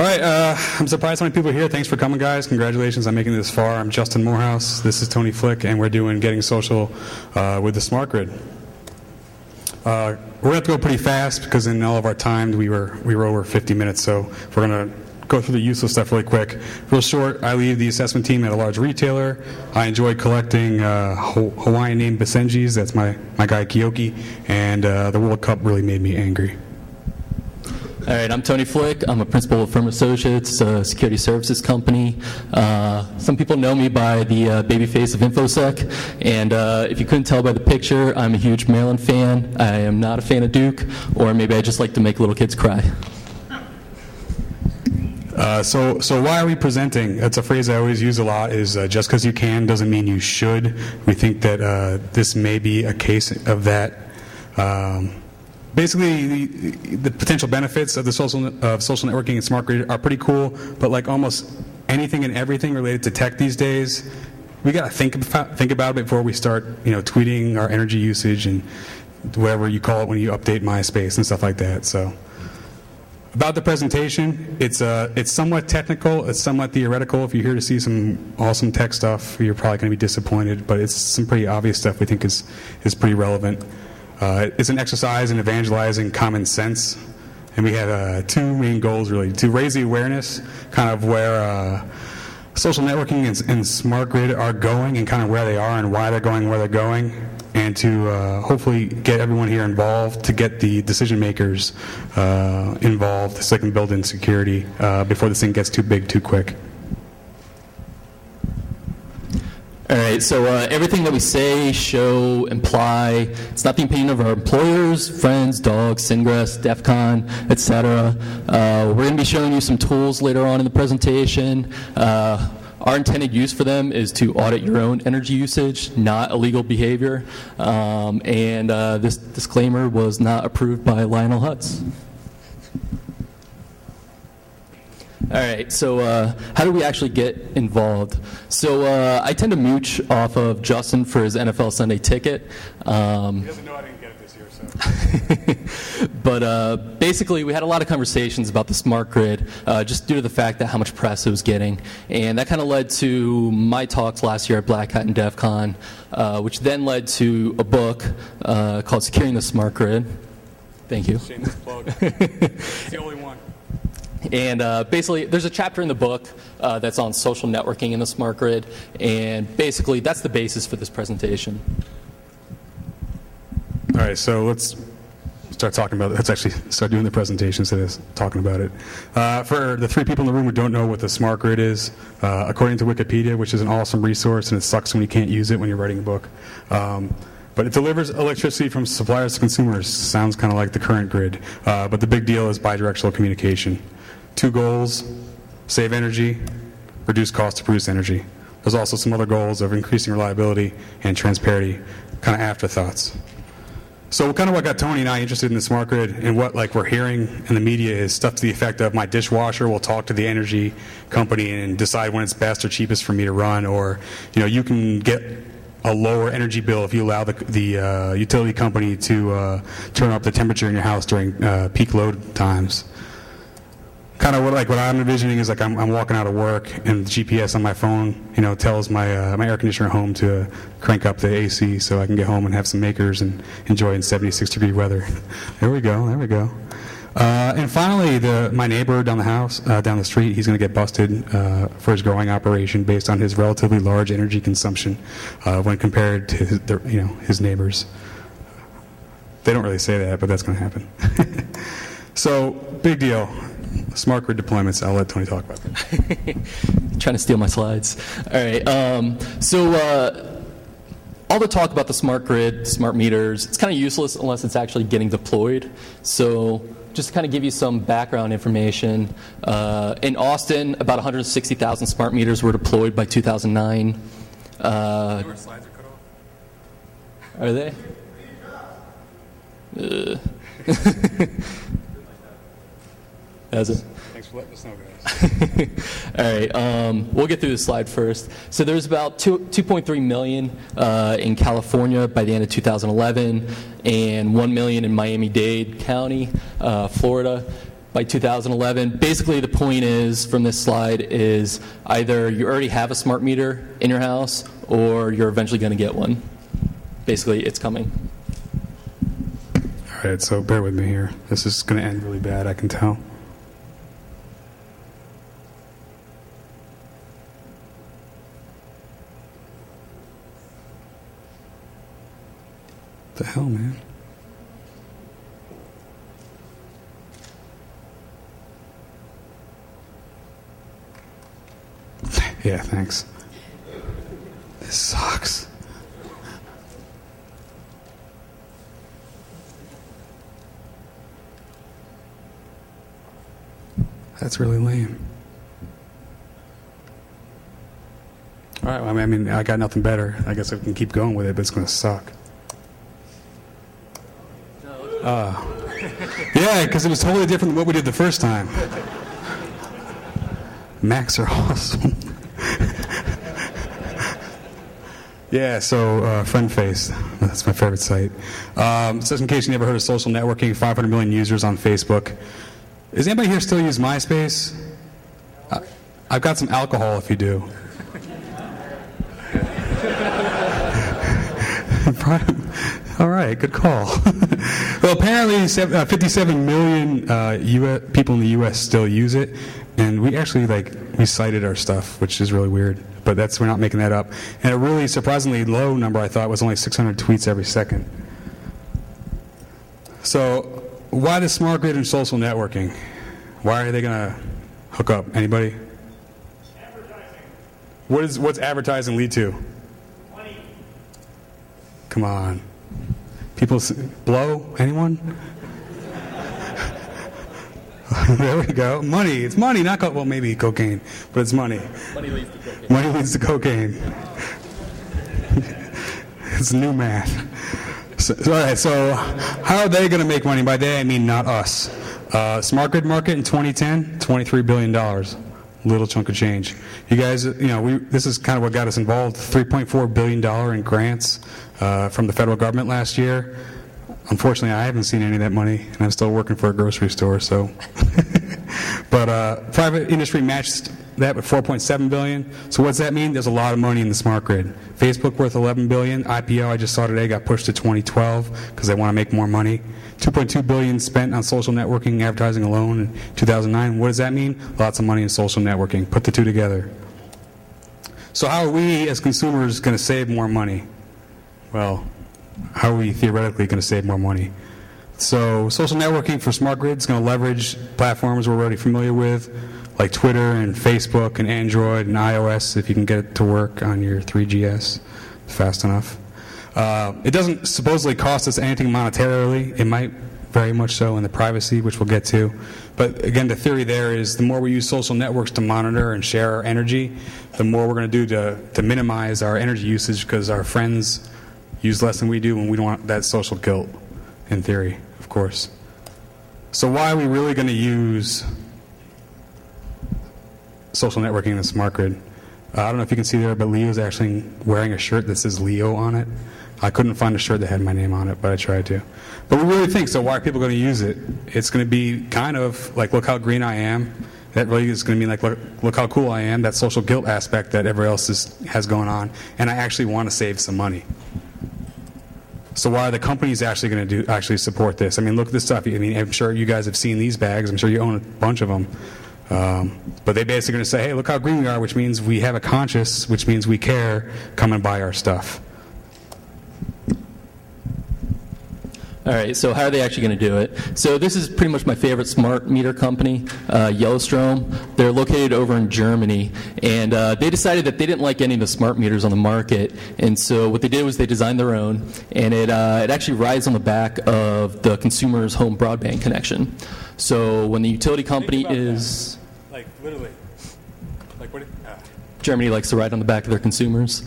All right, I'm surprised how many people are here. Thanks for coming, guys. Congratulations on making it this far. I'm Justin Morehouse. This is Tony Flick, and we're doing Getting Social with the Smart Grid. We're going to have to go pretty fast because in all of our time we were over 50 minutes, so we're going to go through the useless stuff really quick. Real short, I lead the assessment team at a large retailer. I enjoy collecting Hawaiian-named Basenjis. That's my guy Kiyoki, and the World Cup really made me angry. All right, I'm Tony Flick. I'm a principal of Firm Associates, a security services company. Some people know me by the baby face of InfoSec, and if you couldn't tell by the picture, I'm a huge Maryland fan. I am not a fan of Duke, or maybe I just like to make little kids cry. So why are we presenting? That's a phrase I always use a lot, is just because you can doesn't mean you should. We think that this may be a case of that. Basically, the potential benefits of social networking and smart grid are pretty cool, but like almost anything and everything related to tech these days, we got to think about it before we start, tweeting our energy usage and whatever you call it when you update MySpace and stuff like that. So, about the presentation, it's somewhat technical, it's somewhat theoretical. If you're here to see some awesome tech stuff, you're probably going to be disappointed, but it's some pretty obvious stuff we think is pretty relevant. It's an exercise in evangelizing common sense, and we have two main goals, really: to raise the awareness, kind of where social networking and smart grid are going, and kind of where they are and why they're going where they're going, and to hopefully get everyone here involved, to get the decision makers involved, so they can build in security before this thing gets too big too quick. All right, so everything that we say, show, imply, it's not the opinion of our employers, friends, dogs, Singress, DEFCON, etc. We're going to be showing you some tools later on in the presentation. Our intended use for them is to audit your own energy usage, not illegal behavior. And this disclaimer was not approved by Lionel Hutz. All right, so how do we actually get involved? So I tend to mooch off of Justin for his NFL Sunday ticket. He doesn't know I didn't get it this year, so. But basically, we had a lot of conversations about the smart grid just due to the fact that how much press it was getting. And that kind of led to my talks last year at Black Hat and DEFCON, which then led to a book called Securing the Smart Grid. Thank you. Shameless plug. It's the only one. And basically, there's a chapter in the book that's on social networking in the smart grid, and basically, that's the basis for this presentation. All right, so let's start talking about it. Let's actually start doing the presentation instead of talking about it. For the three people in the room who don't know what the smart grid is, according to Wikipedia, which is an awesome resource, and it sucks when you can't use it when you're writing a book, but it delivers electricity from suppliers to consumers. Sounds kind of like the current grid, but the big deal is bidirectional communication. Two goals: save energy, reduce cost to produce energy. There's also some other goals of increasing reliability and transparency, kind of afterthoughts. So kind of what got Tony and I interested in the smart grid, and what we're hearing in the media is stuff to the effect of my dishwasher will talk to the energy company and decide when it's best or cheapest for me to run, or you can get a lower energy bill if you allow the utility company to turn up the temperature in your house during peak load times. Kind of what I'm envisioning is I'm walking out of work and the GPS on my phone, tells my air conditioner at home to crank up the AC so I can get home and have some makers and enjoy in 76-degree weather. There we go. And finally, my neighbor down the street, he's going to get busted for his growing operation based on his relatively large energy consumption when compared to his neighbors. They don't really say that, but that's going to happen. So, big deal. Smart grid deployments. I'll let Tony talk about that. Trying to steal my slides. All right. All the talk about the smart grid, smart meters, it's kind of useless unless it's actually getting deployed. So just to kind of give you some background information, in Austin, about 160,000 smart meters were deployed by 2009. Your slides are cut off. Are they? Has it? Thanks for letting us know, guys. All right, we'll get through this slide first. So there's about 2.3 million in California by the end of 2011, and 1 million in Miami-Dade County, Florida. by 2011. Basically, the point is from this slide is either you already have a smart meter in your house or you're eventually going to get one. Basically, it's coming. All right, so bear with me here. This is going to end really bad, I can tell. What the hell, man? Yeah, thanks. This sucks. That's really lame. All right, well, I mean, I got nothing better. I guess I can keep going with it, but it's going to suck. Yeah, because it was totally different than what we did the first time. Macs are awesome. Yeah, so FriendFace, that's my favorite site. It says, in case you never heard of social networking, 500 million users on Facebook. Does anybody here still use MySpace? I've got some alcohol if you do. All right, good call. Well, apparently 57 million people in the U.S. still use it, and we actually we cited our stuff, which is really weird. But we're not making that up. And a really surprisingly low number, I thought, was only 600 tweets every second. So why the smart grid and social networking? Why are they going to hook up? Anybody? Advertising. What's advertising lead to? Money. Come on. People blow? Anyone? There we go. Money. It's money, not well, maybe cocaine, but it's money. Money leads to cocaine. Money leads to cocaine. It's new math. All right, so how are they going to make money? By they, I mean not us. Smart grid market in 2010, $23 billion. Little chunk of change. You guys, this is kind of what got us involved. $3.4 billion in grants from the federal government last year. Unfortunately, I haven't seen any of that money, and I'm still working for a grocery store. So, but private industry matched that with $4.7 billion. So what's that mean? There's a lot of money in the smart grid. Facebook worth $11 billion. IPO I just saw today got pushed to 2012 because they want to make more money. $2.2 billion spent on social networking advertising alone in 2009. What does that mean? Lots of money in social networking. Put the two together. So how are we as consumers going to save more money? Well, how are we theoretically going to save more money? So social networking for smart grid is going to leverage platforms we're already familiar with, like Twitter and Facebook and Android and iOS, if you can get it to work on your 3GS fast enough. It doesn't supposedly cost us anything monetarily. It might very much so in the privacy, which we'll get to. But again, the theory there is the more we use social networks to monitor and share our energy, the more we're going to do to minimize our energy usage because our friends use less than we do and we don't want that social guilt, in theory, of course. So why are we really going to use social networking in the smart grid? I don't know if you can see there, but Leo's actually wearing a shirt that says Leo on it. I couldn't find a shirt that had my name on it, but I tried to. But we really think, so why are people going to use it? It's going to be kind of like, look how green I am. That really is going to mean like, look how cool I am, that social guilt aspect that everybody else has going on. And I actually want to save some money. So why are the companies actually going to actually support this? I mean, look at this stuff. I mean, I'm sure you guys have seen these bags. I'm sure you own a bunch of them. But they basically going to say, hey, look how green we are, which means we have a conscience, which means we care, come and buy our stuff. All right, so how are they actually going to do it? So this is pretty much my favorite smart meter company, Yellowstone. They're located over in Germany, and they decided that they didn't like any of the smart meters on the market, and so what they did was they designed their own, and it actually rides on the back of the consumer's home broadband connection. So when the utility company is... Like, literally. Like, what... Germany likes to ride on the back of their consumers.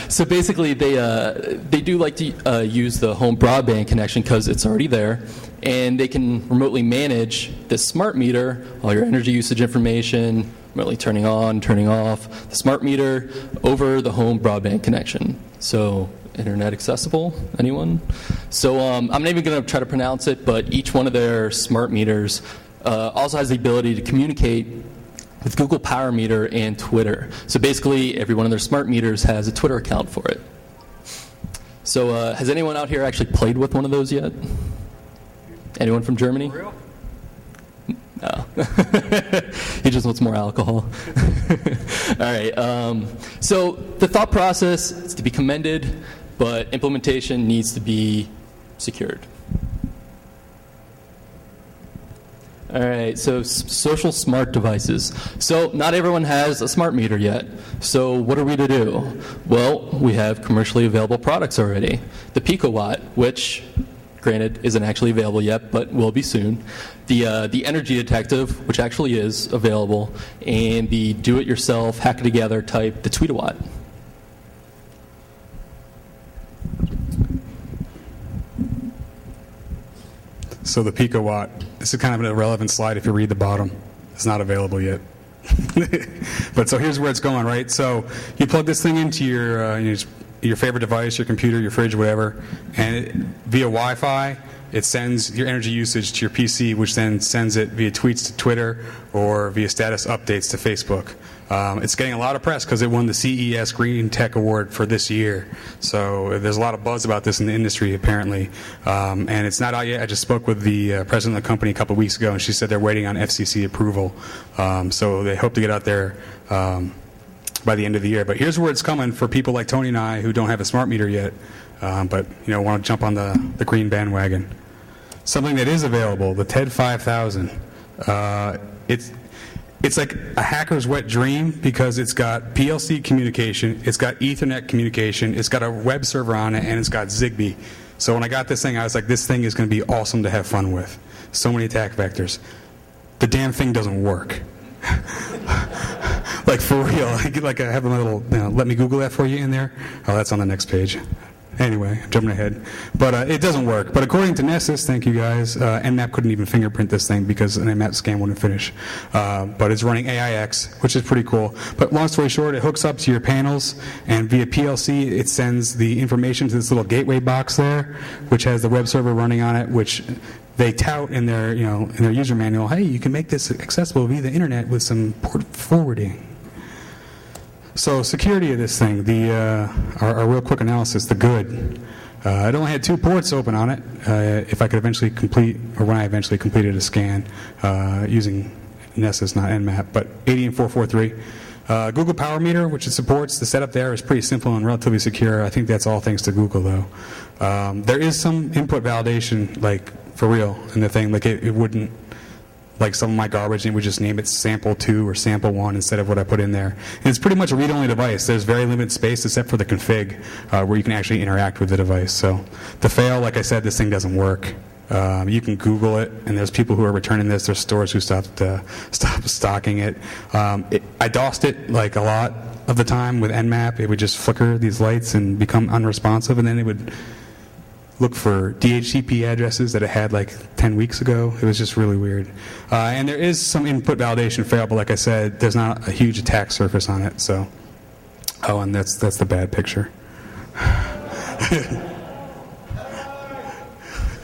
So basically, they do like to use the home broadband connection because it's already there, and they can remotely manage this smart meter, all your energy usage information, remotely turning on, turning off the smart meter over the home broadband connection. So internet accessible. Anyone? So I'm not even going to try to pronounce it, but each one of their smart meters also has the ability to communicate with Google Power Meter and Twitter. So basically, every one of their smart meters has a Twitter account for it. So has anyone out here actually played with one of those yet? Anyone from Germany? For real? No. He just wants more alcohol. All right. So the thought process is to be commended, but implementation needs to be secured. All right, so social smart devices. So not everyone has a smart meter yet. So what are we to do? Well, we have commercially available products already. The PICOwatt, which, granted, isn't actually available yet, but will be soon. The Energy Detective, which actually is available. And the do-it-yourself, hack-it-together type, the TweetAwatt. So the PICOwatt, this is kind of an irrelevant slide if you read the bottom. It's not available yet. But so here's where it's going, right? So you plug this thing into your favorite device, your computer, your fridge, whatever, and via Wi-Fi, it sends your energy usage to your PC, which then sends it via tweets to Twitter or via status updates to Facebook. It's getting a lot of press because it won the CES Green Tech Award for this year. So there's a lot of buzz about this in the industry, apparently. And it's not out yet. I just spoke with the president of the company a couple of weeks ago, and she said they're waiting on FCC approval. So they hope to get out there by the end of the year. But here's where it's coming for people like Tony and I who don't have a smart meter yet, but want to jump on the green bandwagon. Something that is available, the TED 5000. It's like a hacker's wet dream because it's got PLC communication, it's got Ethernet communication, it's got a web server on it, and it's got Zigbee. So when I got this thing, I was like, this thing is going to be awesome to have fun with. So many attack vectors. The damn thing doesn't work. Like, for real. Like I have a little, let me Google that for you in there. Oh, that's on the next page. Anyway, I'm jumping ahead. But it doesn't work. But according to Nessus, thank you guys, Nmap couldn't even fingerprint this thing because an Nmap scan wouldn't finish. But it's running AIX, which is pretty cool. But long story short, it hooks up to your panels, and via PLC, it sends the information to this little gateway box there, which has the web server running on it, which they tout in their, in their user manual. Hey, you can make this accessible via the internet with some port forwarding. So security of this thing, our real quick analysis, the good. It only had 2 ports open on it. If I could eventually complete, or when I eventually completed a scan using Nessus, not Nmap, but 80 and 443. Google Power Meter, which it supports, the setup there is pretty simple and relatively secure. I think that's all thanks to Google, though. There is some input validation, like, for real, in the thing. Like, it wouldn't, like some of my garbage, and it would just name it sample 2 or sample 1 instead of what I put in there. And it's pretty much a read-only device. There's very limited space except for the config where you can actually interact with the device. So the fail, like I said, this thing doesn't work. You can Google it, and there's people who are returning this. There's stores who stopped stocking it. I DOSed it like a lot of the time with Nmap. It would just flicker these lights and become unresponsive, and then it would look for DHCP addresses that it had like 10 weeks ago. It was just really weird. And there is some input validation fail, but like I said, there's not a huge attack surface on it. So, oh, and that's the bad picture.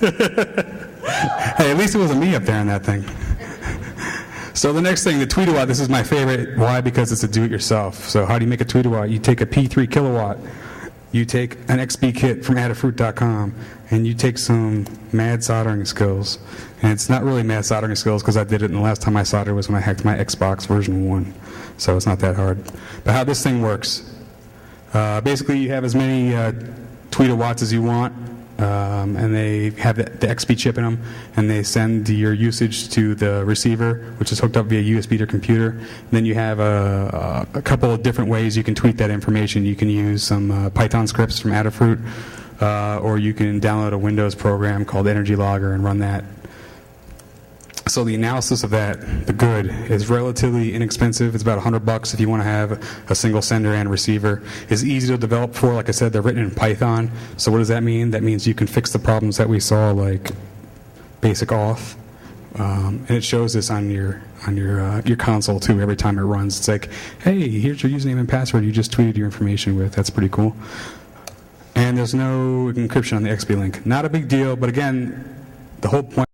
Hey, at least it wasn't me up there in that thing. So the next thing, the TweetAwatt, this is my favorite. Why? Because it's a do-it-yourself. So how do you make a TweetAwatt? You take a P3 kilowatt. You take an XP kit from Adafruit.com, and you take some mad soldering skills. And it's not really mad soldering skills because I did it, and the last time I soldered was when I hacked my Xbox version 1. So it's not that hard. But how this thing works, basically you have as many TweetAwatts as you want, and they have the XP chip in them, and they send your usage to the receiver, which is hooked up via USB to your computer. And then you have a couple of different ways you can tweet that information. You can use some Python scripts from Adafruit, or you can download a Windows program called Energy Logger and run that. So the analysis of that, the good, is relatively inexpensive. It's about $100 if you want to have a single sender and receiver. It's easy to develop for. Like I said, they're written in Python. So what does that mean? That means you can fix the problems that we saw, like basic auth. And it shows this on your console too every time it runs. It's like, hey, here's your username and password you just tweeted your information with. That's pretty cool. And and there's no encryption on the XP link. Not a big deal, but again, the whole point